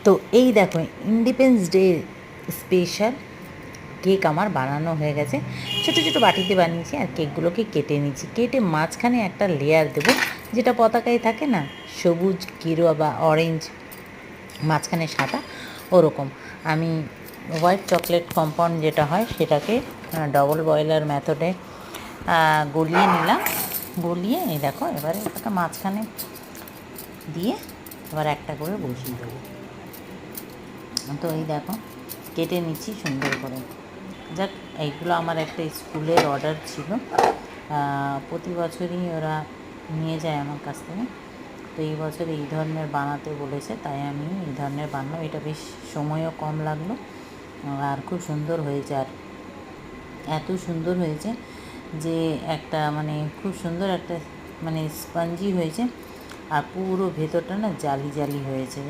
তো এই দেখো ইন্ডিপেন্ডেন্স ডে স্পেশাল কেক আমার বানানো হয়ে গেছে। ছোটো ছোটো বাটিতে বানিয়েছি আর কেকগুলোকে কেটে নিচ্ছি। কেটে মাঝখানে একটা লেয়ার দেবো, যেটা পতাকায় থাকে না, সবুজ গেরুয়া বা অরেঞ্জ, মাঝখানে সাদা, ওরকম আমি হোয়াইট চকলেট কম্পাউন্ড যেটা হয় সেটাকে ডবল বয়লার মেথডে গলিয়ে নিলাম। গলিয়ে এই দেখো এবারে ওটা মাঝখানে দিয়ে এবার একটা করে বসিয়ে দেবো। তো এই দেখো কেটে নিচ্ছি সুন্দর করে। যাক, এইগুলো আমার একটা স্কুলের অর্ডার ছিল, প্রতি বছরই ওরা নিয়ে যায় আমার কাছ থেকে। তো এই বছর এই ধরনের বানাতে বলেছে, তাই আমি এই ধরনের বানালাম। এটা বেশ সময়ও কম লাগলো আর খুব সুন্দর হয়েছে। আর এত সুন্দর হয়েছে যে একটা মানে খুব সুন্দর একটা মানে স্পঞ্জি হয়েছে আর পুরো ভেতরটা না জালি জালি হয়েছে।